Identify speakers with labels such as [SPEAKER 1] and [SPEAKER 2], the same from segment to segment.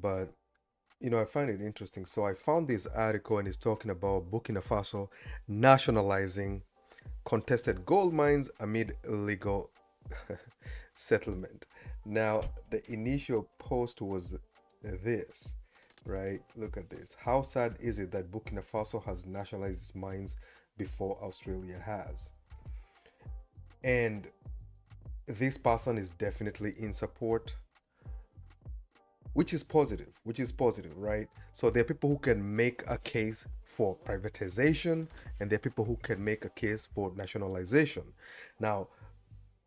[SPEAKER 1] but I find it interesting. So I found this article and it's talking about Burkina Faso nationalizing contested gold mines amid illegal settlement. Now, the initial post was this, right? Look at this. How sad is it that Burkina Faso has nationalized its mines before Australia has? And this person is definitely in support, which is positive, right? So there are people who can make a case for privatization, and there are people who can make a case for nationalization. Now,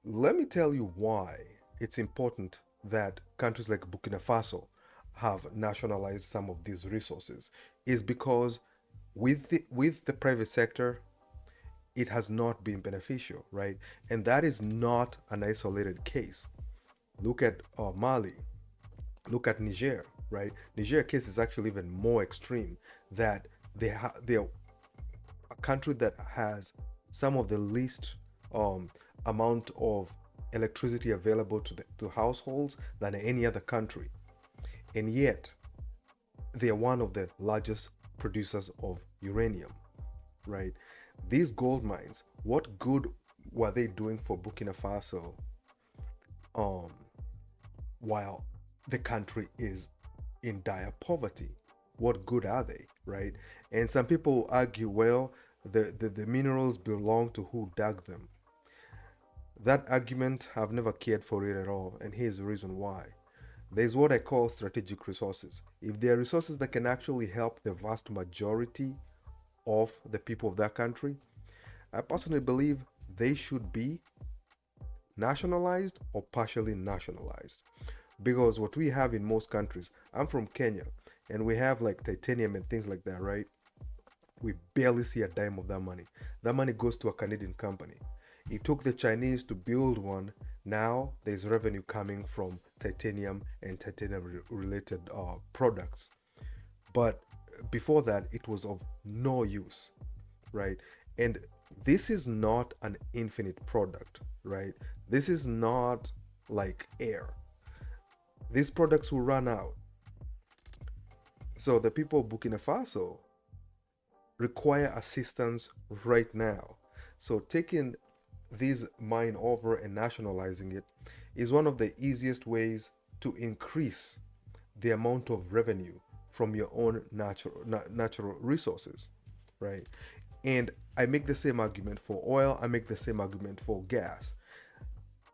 [SPEAKER 1] let me tell you why it's important that countries like Burkina Faso have nationalized some of these resources is because with the private sector, it has not been beneficial, right? And that is not an isolated case. Look at Mali, look at Niger, right? Niger case is actually even more extreme. That they're a country that has some of the least amount of electricity available to households than any other country, and yet they are one of the largest producers of uranium, right? These gold mines, what good were they doing for Burkina Faso um, while the country is in dire poverty? What good are they, right? And some people argue, well, the minerals belong to who dug them. That argument, I've never cared for it at all, and here's the reason why. There's what I call strategic resources. If there are resources that can actually help the vast majority of the people of that country, I personally believe they should be nationalized or partially nationalized. Because what we have in most countries, I'm from Kenya, and we have like titanium and things like that, right? We barely see a dime of that money. That money goes to a Canadian company. It took the Chinese to build one. Now there's revenue coming from titanium and titanium related products. But before that, it was of no use, right? And this is not an infinite product, right? This is not like air. These products will run out. So the people of Burkina Faso require assistance right now. So taking this mine over and nationalizing it is one of the easiest ways to increase the amount of revenue from your own natural resources, right? And I make the same argument for oil, I make the same argument for gas.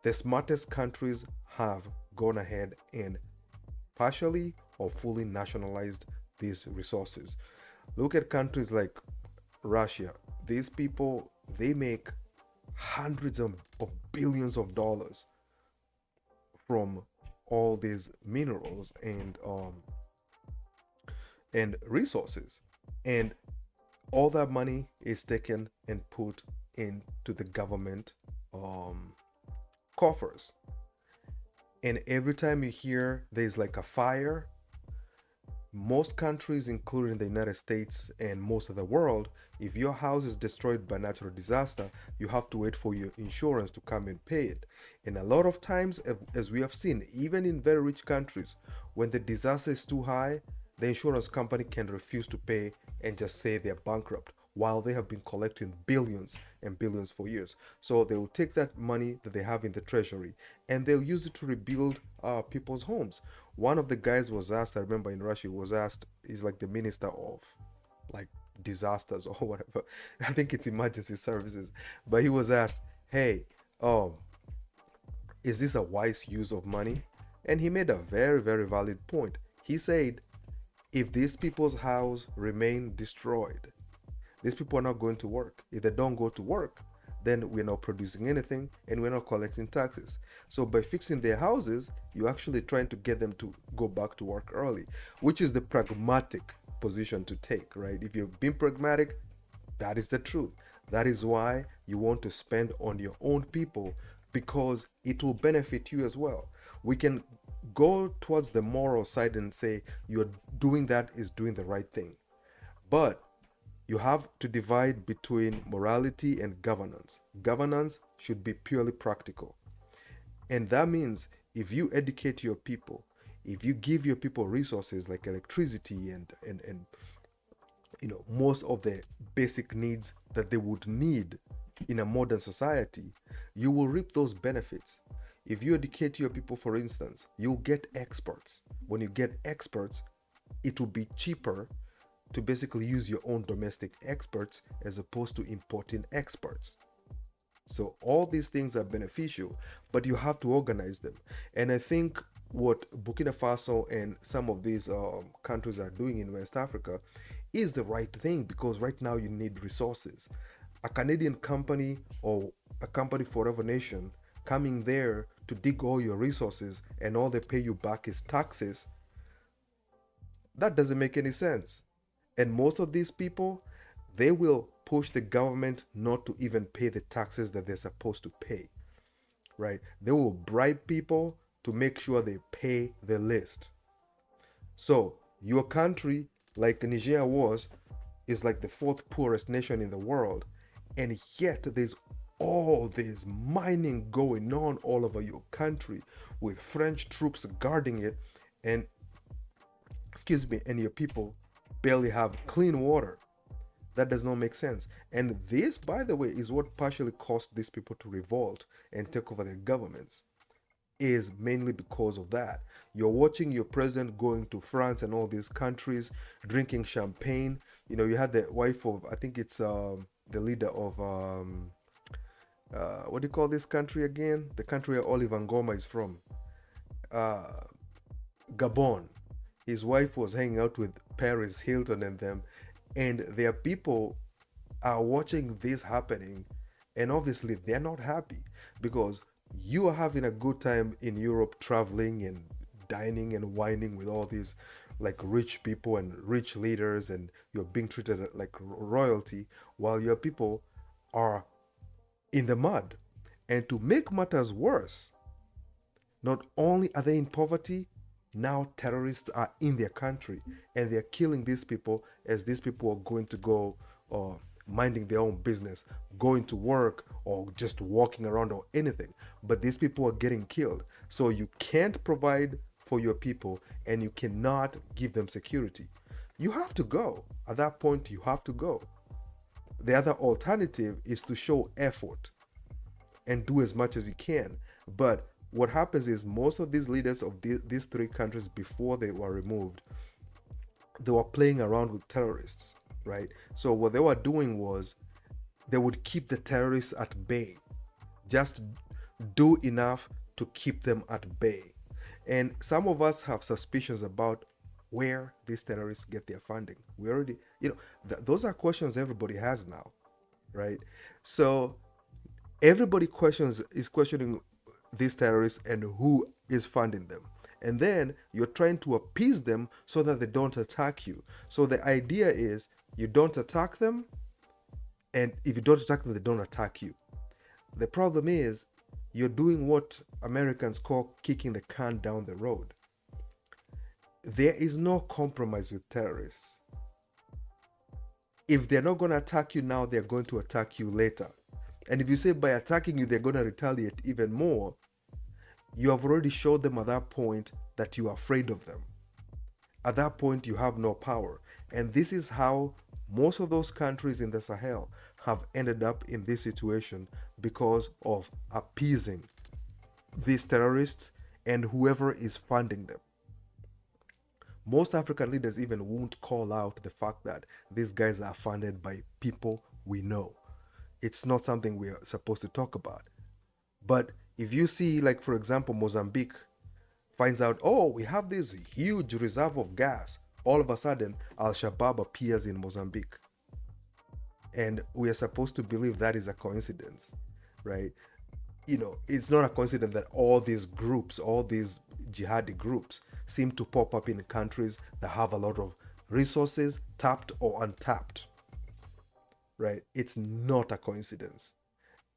[SPEAKER 1] The smartest countries have gone ahead and partially or fully nationalized these resources. Look at countries like Russia. These people, they make hundreds of billions of dollars from all these minerals and resources, and all that money is taken and put into the government um, coffers. And every time you hear there's like a fire, most countries, including the United States and most of the world, if your house is destroyed by natural disaster, you have to wait for your insurance to come and pay it. And a lot of times, as we have seen, even in very rich countries, when the disaster is too high, the insurance company can refuse to pay and just say they're bankrupt while they have been collecting billions and billions for years. So they will take that money that they have in the treasury and they'll use it to rebuild people's homes. One of the guys was asked, I remember in Russia, was asked, he's like the minister of like disasters or whatever. I think it's emergency services. But he was asked, hey, um, is this a wise use of money? And he made a very, very valid point. He said, if these people's house remain destroyed, these people are not going to work. If they don't go to work, then we're not producing anything and we're not collecting taxes. So by fixing their houses, you're actually trying to get them to go back to work early, which is the pragmatic position to take, right? If you're being pragmatic, that is the truth. That is why you want to spend on your own people, because it will benefit you as well. We can go towards the moral side and say you're doing that is doing the right thing. But you have to divide between morality and governance. Governance should be purely practical. And that means if you educate your people, If you give your people resources like electricity and most of the basic needs that they would need in a modern society, you will reap those benefits. If you educate your people, for instance, you'll get experts. When you get experts, it will be cheaper to basically use your own domestic experts as opposed to importing experts. So all these things are beneficial, but you have to organize them. And I think what Burkina Faso and some of these countries are doing in West Africa is the right thing, because right now you need resources. A Canadian company or a company forever nation coming there to dig all your resources and all they pay you back is taxes, that doesn't make any sense. And most of these people, they will push the government not to even pay the taxes that they're supposed to pay, right? They will bribe people to make sure they pay the list. So your country, like Niger was, is like the fourth poorest nation in the world, and yet there's all this mining going on all over your country with French troops guarding it, and and your people barely have clean water. That does not make sense. And this, by the way, is what partially caused these people to revolt and take over their governments, is mainly because of that. You're watching your president going to France and all these countries, drinking champagne. You had the wife of, I think it's the leader of, what do you call this country again? The country where Oliver Ngoma is from. Uh, Gabon. His wife was hanging out with Paris Hilton and them, and their people are watching this happening, and obviously they're not happy, because you are having a good time in Europe, traveling and dining and whining with all these like rich people and rich leaders, and you're being treated like royalty, while your people are in the mud. And to make matters worse, not only are they in poverty, now terrorists are in their country and they're killing these people, as these people are going to go minding their own business, going to work or just walking around or anything. But these people are getting killed. So you can't provide for your people and you cannot give them security. You have to go. At that point, you have to go. The other alternative is to show effort and do as much as you can. But what happens is most of these leaders of these three countries, before they were removed, they were playing around with terrorists, right? So what they were doing was they would keep the terrorists at bay, just do enough to keep them at bay. And some of us have suspicions about where these terrorists get their funding. We already, those are questions everybody has now, right? So everybody is questioning these terrorists and who is funding them. And then you're trying to appease them so that they don't attack you. So the idea is you don't attack them, and if you don't attack them, they don't attack you. The problem is you're doing what Americans call kicking the can down the road. There is no compromise with terrorists. If they're not going to attack you now, they're going to attack you later. And if you say by attacking you, they're going to retaliate even more, you have already showed them at that point that you are afraid of them. At that point, you have no power. And this is how most of those countries in the Sahel have ended up in this situation, because of appeasing these terrorists and whoever is funding them. Most African leaders even won't call out the fact that these guys are funded by people we know. It's not something we are supposed to talk about. But if you see, like, for example, Mozambique finds out, oh, we have this huge reserve of gas. All of a sudden, Al-Shabaab appears in Mozambique. And we are supposed to believe that is a coincidence, right? It's not a coincidence that all these groups, all these jihadi groups, seem to pop up in countries that have a lot of resources, tapped or untapped, right? It's not a coincidence.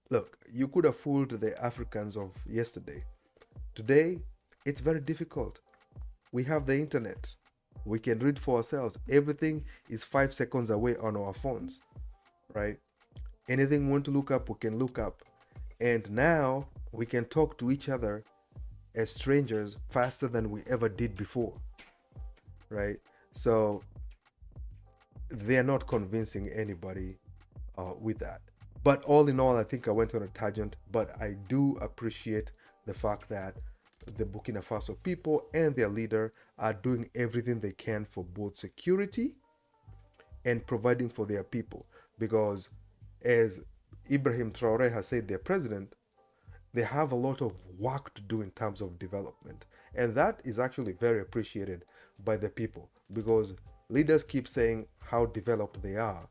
[SPEAKER 1] Look, you could have fooled the Africans of yesterday. Today, it's very difficult. We have the internet. We can read for ourselves. Everything is 5 seconds away on our phones, right? Anything we want to look up, we can look up. And now we can talk to each other as strangers faster than we ever did before, right? So they're not convincing anybody with that. But all in all, I think I went on a tangent, but I do appreciate the fact that the Burkina Faso people and their leader are doing everything they can for both security and providing for their people. Because as Ibrahim Traore has said, their president, they have a lot of work to do in terms of development. And that is actually very appreciated by the people, because leaders keep saying how developed they are.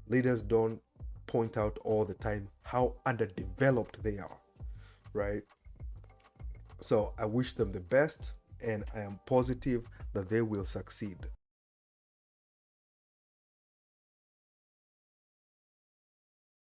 [SPEAKER 1] Leaders don't point out all the time how underdeveloped they are, right? So I wish them the best, and I am positive that they will succeed.